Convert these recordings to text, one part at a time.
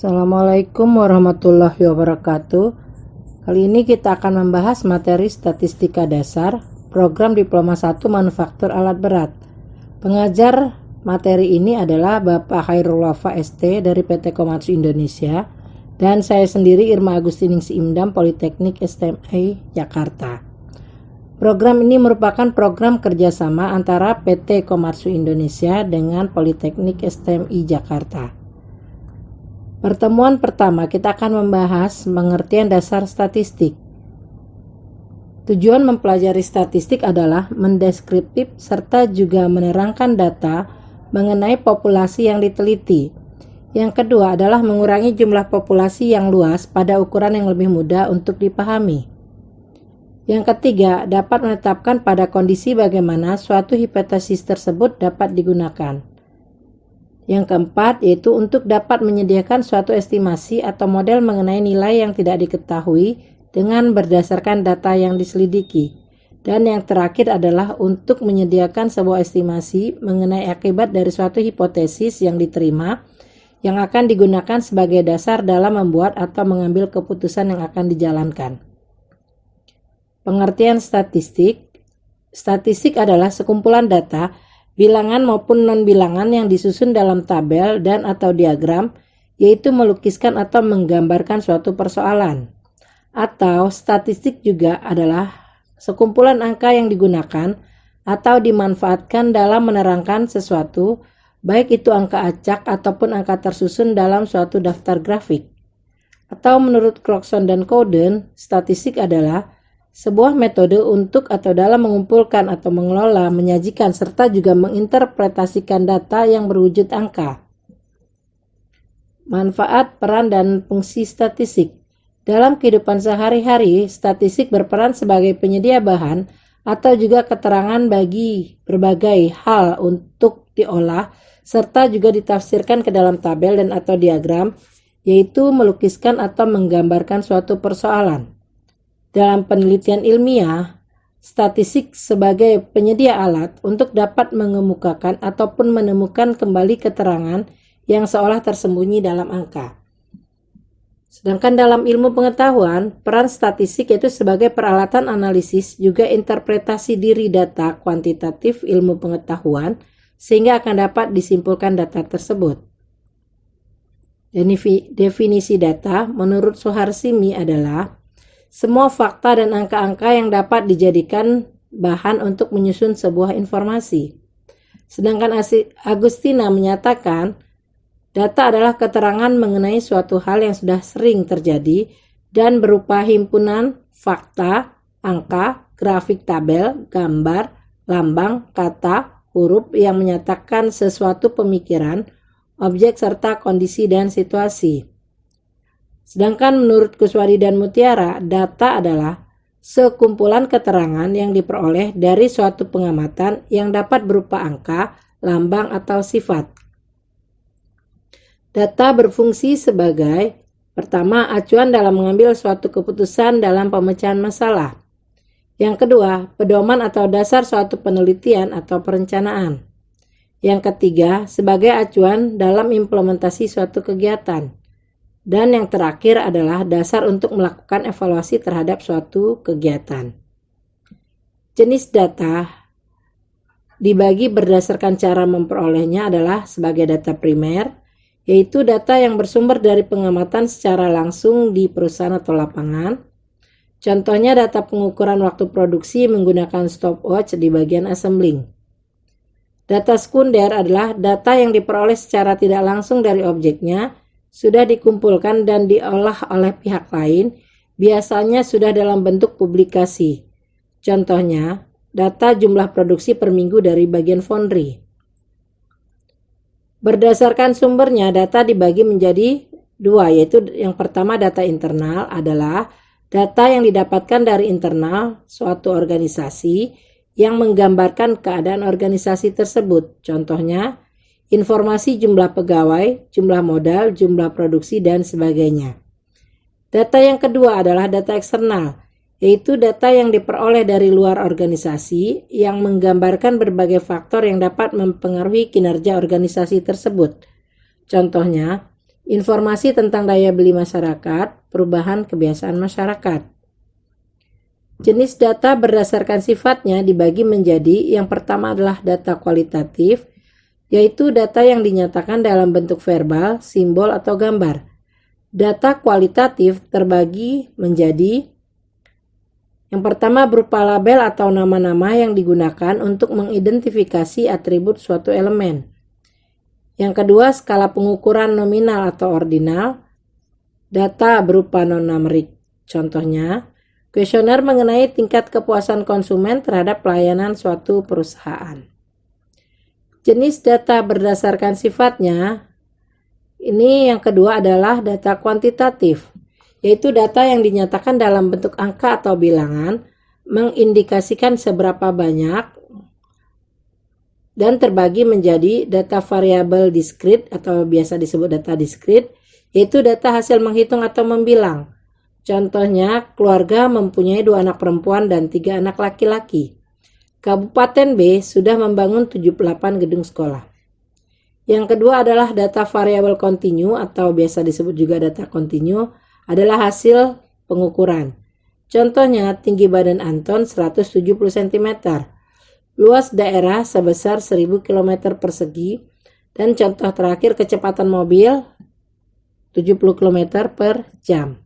Assalamualaikum warahmatullahi wabarakatuh. Kali ini kita akan membahas materi statistika dasar program Diploma 1 Manufaktur Alat Berat. Pengajar materi ini adalah Bapak Khairul Wafa ST dari PT Komatsu Indonesia dan saya sendiri Irma Agustiningsih Imdam Politeknik STMI Jakarta. Program ini merupakan program kerjasama antara PT Komatsu Indonesia dengan Politeknik STMI Jakarta. Pertemuan pertama kita akan membahas pengertian dasar statistik. Tujuan mempelajari statistik adalah mendeskriptif serta juga menerangkan data mengenai populasi yang diteliti. Yang kedua adalah mengurangi jumlah populasi yang luas pada ukuran yang lebih mudah untuk dipahami. Yang ketiga dapat menetapkan pada kondisi bagaimana suatu hipotesis tersebut dapat digunakan. Yang keempat yaitu untuk dapat menyediakan suatu estimasi atau model mengenai nilai yang tidak diketahui dengan berdasarkan data yang diselidiki. Dan yang terakhir adalah untuk menyediakan sebuah estimasi mengenai akibat dari suatu hipotesis yang diterima yang akan digunakan sebagai dasar dalam membuat atau mengambil keputusan yang akan dijalankan. Pengertian statistik. Statistik adalah sekumpulan data bilangan maupun non-bilangan yang disusun dalam tabel dan atau diagram, yaitu melukiskan atau menggambarkan suatu persoalan. Atau statistik juga adalah sekumpulan angka yang digunakan atau dimanfaatkan dalam menerangkan sesuatu, baik itu angka acak ataupun angka tersusun dalam suatu daftar grafik. Atau menurut Clarkson dan Cowden, statistik adalah sebuah metode untuk atau dalam mengumpulkan atau mengelola, menyajikan, serta juga menginterpretasikan data yang berwujud angka. Manfaat, peran, dan fungsi statistik. Dalam kehidupan sehari-hari, statistik berperan sebagai penyedia bahan atau juga keterangan bagi berbagai hal untuk diolah, serta juga ditafsirkan ke dalam tabel dan atau diagram, yaitu melukiskan atau menggambarkan suatu persoalan. Dalam penelitian ilmiah, statistik sebagai penyedia alat untuk dapat mengemukakan ataupun menemukan kembali keterangan yang seolah tersembunyi dalam angka. Sedangkan dalam ilmu pengetahuan, peran statistik yaitu sebagai peralatan analisis juga interpretasi diri data kuantitatif ilmu pengetahuan sehingga akan dapat disimpulkan data tersebut. Definisi data menurut Suharsimi adalah semua fakta dan angka-angka yang dapat dijadikan bahan untuk menyusun sebuah informasi. Sedangkan Agustina menyatakan, data adalah keterangan mengenai suatu hal yang sudah sering terjadi dan berupa himpunan fakta, angka, grafik tabel, gambar, lambang, kata, huruf yang menyatakan sesuatu pemikiran, objek serta kondisi dan situasi. Sedangkan menurut Kuswari dan Mutiara, data adalah sekumpulan keterangan yang diperoleh dari suatu pengamatan yang dapat berupa angka, lambang, atau sifat. Data berfungsi sebagai pertama, acuan dalam mengambil suatu keputusan dalam pemecahan masalah. Yang kedua, pedoman atau dasar suatu penelitian atau perencanaan. Yang ketiga, sebagai acuan dalam implementasi suatu kegiatan. Dan yang terakhir adalah dasar untuk melakukan evaluasi terhadap suatu kegiatan. Jenis data dibagi berdasarkan cara memperolehnya adalah sebagai data primer, yaitu data yang bersumber dari pengamatan secara langsung di perusahaan atau lapangan. Contohnya data pengukuran waktu produksi menggunakan stopwatch di bagian assembling. Data sekunder adalah data yang diperoleh secara tidak langsung dari objeknya, sudah dikumpulkan dan diolah oleh pihak lain, biasanya sudah dalam bentuk publikasi. Contohnya, data jumlah produksi per minggu dari bagian foundry. Berdasarkan sumbernya, data dibagi menjadi dua, yaitu yang pertama data internal adalah data yang didapatkan dari internal suatu organisasi yang menggambarkan keadaan organisasi tersebut. Contohnya, informasi jumlah pegawai, jumlah modal, jumlah produksi, dan sebagainya. Data yang kedua adalah data eksternal, yaitu data yang diperoleh dari luar organisasi yang menggambarkan berbagai faktor yang dapat mempengaruhi kinerja organisasi tersebut. Contohnya, informasi tentang daya beli masyarakat, perubahan kebiasaan masyarakat. Jenis data berdasarkan sifatnya dibagi menjadi yang pertama adalah data kualitatif, yaitu data yang dinyatakan dalam bentuk verbal, simbol, atau gambar. Data kualitatif terbagi menjadi yang pertama berupa label atau nama-nama yang digunakan untuk mengidentifikasi atribut suatu elemen. Yang kedua, skala pengukuran nominal atau ordinal. Data berupa non-numerik. Contohnya, kuesioner mengenai tingkat kepuasan konsumen terhadap pelayanan suatu perusahaan. Jenis data berdasarkan sifatnya, ini yang kedua adalah data kuantitatif, yaitu data yang dinyatakan dalam bentuk angka atau bilangan, mengindikasikan seberapa banyak, dan terbagi menjadi data variabel diskrit atau biasa disebut data diskrit, yaitu data hasil menghitung atau membilang. Contohnya, keluarga mempunyai 2 anak perempuan dan 3 anak laki-laki. Kabupaten B sudah membangun 78 gedung sekolah. Yang kedua adalah data variabel kontinu atau biasa disebut juga data kontinu, adalah hasil pengukuran. Contohnya, tinggi badan Anton 170 cm, luas daerah sebesar 1000 km persegi, dan contoh terakhir kecepatan mobil 70 km per jam.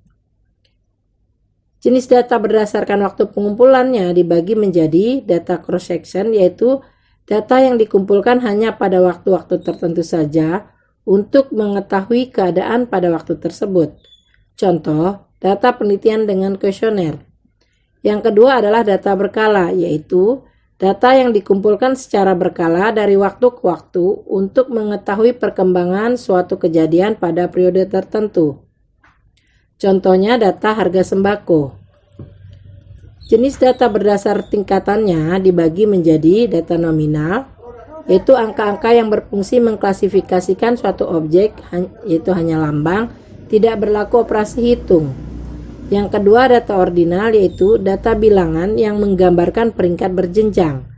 Jenis data berdasarkan waktu pengumpulannya dibagi menjadi data cross-section, yaitu data yang dikumpulkan hanya pada waktu-waktu tertentu saja untuk mengetahui keadaan pada waktu tersebut. Contoh, data penelitian dengan kuesioner. Yang kedua adalah data berkala, yaitu data yang dikumpulkan secara berkala dari waktu ke waktu untuk mengetahui perkembangan suatu kejadian pada periode tertentu. Contohnya data harga sembako. Jenis data berdasar tingkatannya dibagi menjadi data nominal, yaitu angka-angka yang berfungsi mengklasifikasikan suatu objek, yaitu hanya lambang, tidak berlaku operasi hitung. Yang kedua data ordinal, yaitu data bilangan yang menggambarkan peringkat berjenjang.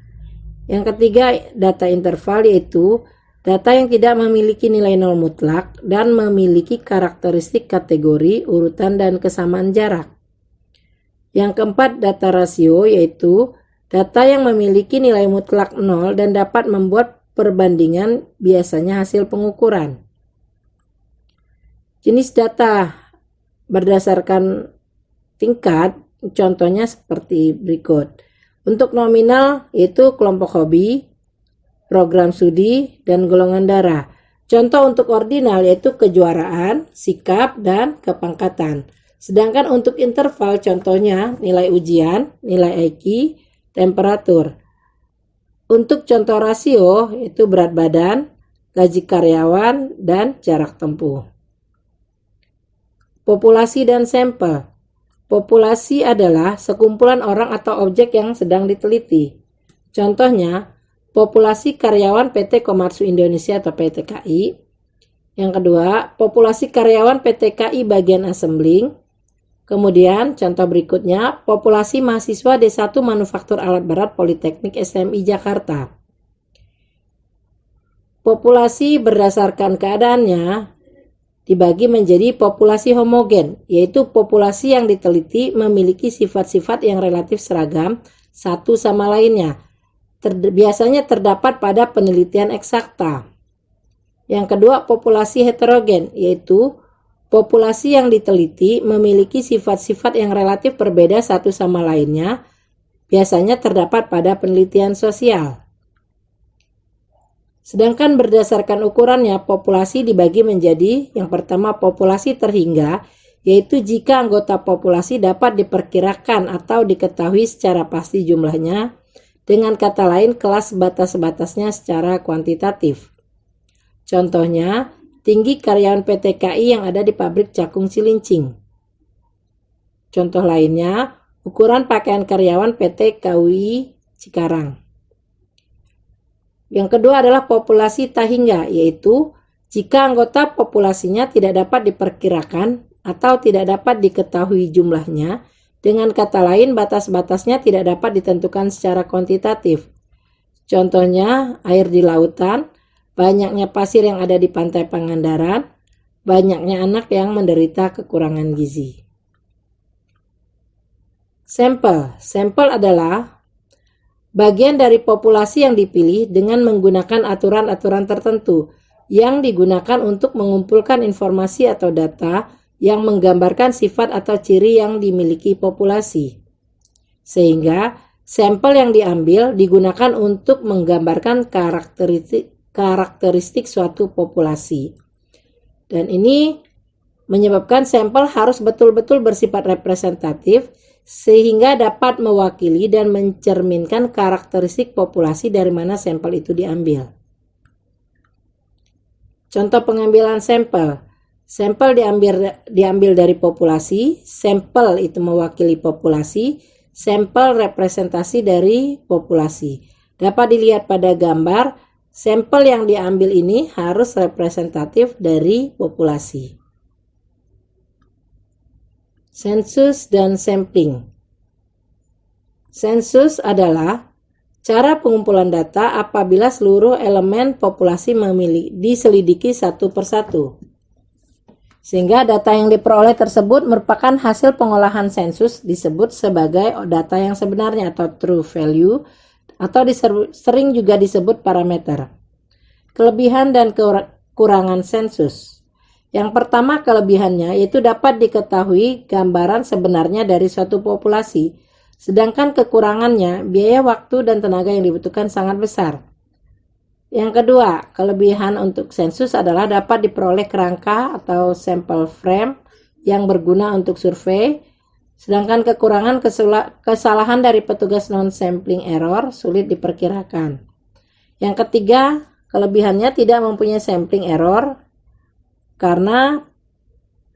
Yang ketiga data interval, yaitu data yang tidak memiliki nilai nol mutlak dan memiliki karakteristik kategori, urutan, dan kesamaan jarak. Yang keempat data rasio, yaitu data yang memiliki nilai mutlak nol dan dapat membuat perbandingan, biasanya hasil pengukuran. Jenis data berdasarkan tingkat, contohnya seperti berikut. Untuk nominal yaitu kelompok hobi, program studi, dan golongan darah. Contoh untuk ordinal yaitu kejuaraan, sikap, dan kepangkatan. Sedangkan untuk interval contohnya nilai ujian, nilai IQ, temperatur. Untuk contoh rasio yaitu berat badan, gaji karyawan, dan jarak tempuh. Populasi dan sampel. Populasi adalah sekumpulan orang atau objek yang sedang diteliti. Contohnya, populasi karyawan PT Komatsu Indonesia atau PT KI. Yang kedua, populasi karyawan PT KI bagian assembling. Kemudian, contoh berikutnya, populasi mahasiswa D1 Manufaktur Alat Berat Politeknik SMI Jakarta. Populasi berdasarkan keadaannya dibagi menjadi populasi homogen, yaitu populasi yang diteliti memiliki sifat-sifat yang relatif seragam satu sama lainnya. Biasanya terdapat pada penelitian eksakta. Yang kedua, populasi heterogen, yaitu populasi yang diteliti memiliki sifat-sifat yang relatif berbeda satu sama lainnya, biasanya terdapat pada penelitian sosial. Sedangkan berdasarkan ukurannya, populasi dibagi menjadi yang pertama populasi terhingga, yaitu jika anggota populasi dapat diperkirakan atau diketahui secara pasti jumlahnya, dengan kata lain kelas batas-batasnya secara kuantitatif. Contohnya, tinggi karyawan PT KI yang ada di pabrik Cakung Cilincing. Contoh lainnya, ukuran pakaian karyawan PT KUI Cikarang. Yang kedua adalah populasi tahingga, yaitu jika anggota populasinya tidak dapat diperkirakan atau tidak dapat diketahui jumlahnya, dengan kata lain batas-batasnya tidak dapat ditentukan secara kuantitatif. Contohnya, air di lautan, banyaknya pasir yang ada di pantai Pangandaran, banyaknya anak yang menderita kekurangan gizi. Sampel adalah bagian dari populasi yang dipilih dengan menggunakan aturan-aturan tertentu yang digunakan untuk mengumpulkan informasi atau data yang menggambarkan sifat atau ciri yang dimiliki populasi. Sehingga sampel yang diambil digunakan untuk menggambarkan karakteristik suatu populasi. Dan ini menyebabkan sampel harus betul-betul bersifat representatif sehingga dapat mewakili dan mencerminkan karakteristik populasi dari mana sampel itu diambil. Contoh pengambilan sampel. Sampel diambil dari populasi, sampel itu mewakili populasi, sampel representasi dari populasi. Dapat dilihat pada gambar, sampel yang diambil ini harus representatif dari populasi. Sensus dan sampling. Sensus adalah cara pengumpulan data apabila seluruh elemen populasi diselidiki satu persatu. Sehingga data yang diperoleh tersebut merupakan hasil pengolahan sensus disebut sebagai data yang sebenarnya atau true value atau sering juga disebut parameter. Kelebihan dan kekurangan sensus. Yang pertama kelebihannya yaitu dapat diketahui gambaran sebenarnya dari suatu populasi, sedangkan kekurangannya biaya waktu dan tenaga yang dibutuhkan sangat besar. Yang kedua, kelebihan untuk sensus adalah dapat diperoleh kerangka atau sample frame yang berguna untuk survei, sedangkan kekurangan kesalahan dari petugas non-sampling error sulit diperkirakan. Yang ketiga, kelebihannya tidak mempunyai sampling error karena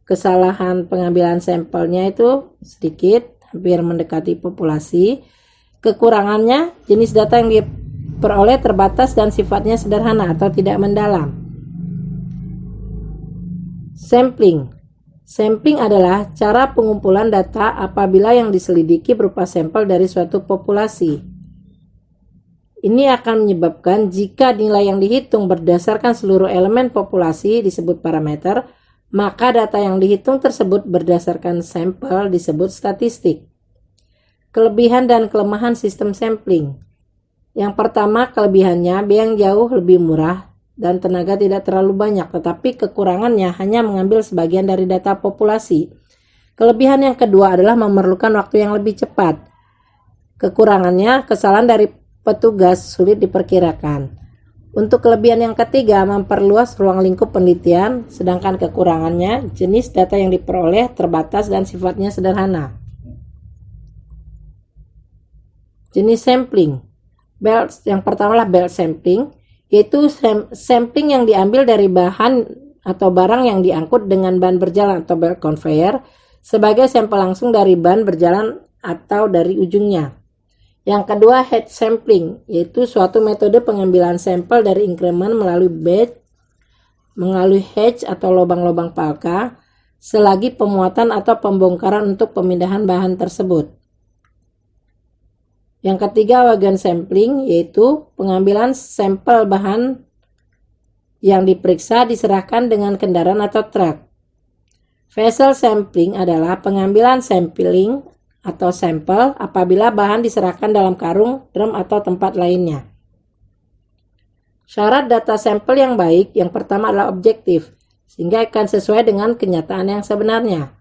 kesalahan pengambilan sampelnya itu sedikit, hampir mendekati populasi. Kekurangannya, jenis data yang diperoleh terbatas dan sifatnya sederhana atau tidak mendalam. Sampling adalah cara pengumpulan data apabila yang diselidiki berupa sampel dari suatu populasi. Ini akan menyebabkan jika nilai yang dihitung berdasarkan seluruh elemen populasi disebut parameter, maka data yang dihitung tersebut berdasarkan sampel disebut statistik. Kelebihan dan kelemahan sistem sampling. Yang pertama, kelebihannya biaya jauh lebih murah dan tenaga tidak terlalu banyak, tetapi kekurangannya hanya mengambil sebagian dari data populasi. Kelebihan yang kedua adalah memerlukan waktu yang lebih cepat. Kekurangannya, kesalahan dari petugas sulit diperkirakan. Untuk kelebihan yang ketiga, memperluas ruang lingkup penelitian, sedangkan kekurangannya, jenis data yang diperoleh terbatas dan sifatnya sederhana. Jenis sampling. Yang pertama adalah belt sampling, yaitu sampling yang diambil dari bahan atau barang yang diangkut dengan ban berjalan atau belt conveyor sebagai sampel langsung dari ban berjalan atau dari ujungnya. Yang kedua, head sampling, yaitu suatu metode pengambilan sampel dari increment melalui hedge atau lubang-lubang palka selagi pemuatan atau pembongkaran untuk pemindahan bahan tersebut. Yang ketiga, wagon sampling, yaitu pengambilan sampel bahan yang diperiksa diserahkan dengan kendaraan atau truk. Vessel sampling adalah pengambilan sampling atau sampel apabila bahan diserahkan dalam karung, drum atau tempat lainnya. Syarat data sampel yang baik yang pertama adalah objektif, sehingga akan sesuai dengan kenyataan yang sebenarnya.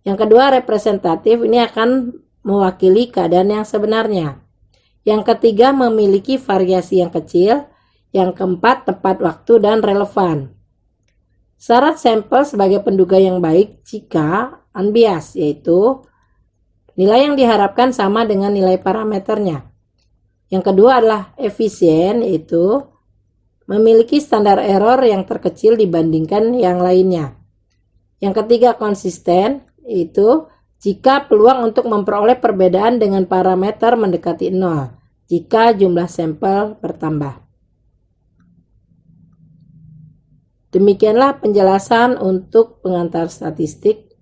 Yang kedua, representatif, ini akan mewakili keadaan yang sebenarnya. Yang ketiga, memiliki variasi yang kecil. Yang keempat, tepat waktu dan relevan. Syarat sampel sebagai penduga yang baik jika unbiased, yaitu nilai yang diharapkan sama dengan nilai parameternya. Yang kedua adalah efisien, yaitu memiliki standar error yang terkecil dibandingkan yang lainnya. Yang ketiga konsisten, yaitu jika peluang untuk memperoleh perbedaan dengan parameter mendekati 0 jika jumlah sampel bertambah. Demikianlah penjelasan untuk pengantar statistik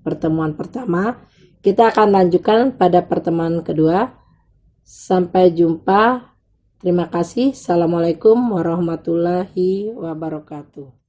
pertemuan pertama. Kita akan lanjutkan pada pertemuan kedua. Sampai jumpa. Terima kasih. Assalamualaikum warahmatullahi wabarakatuh.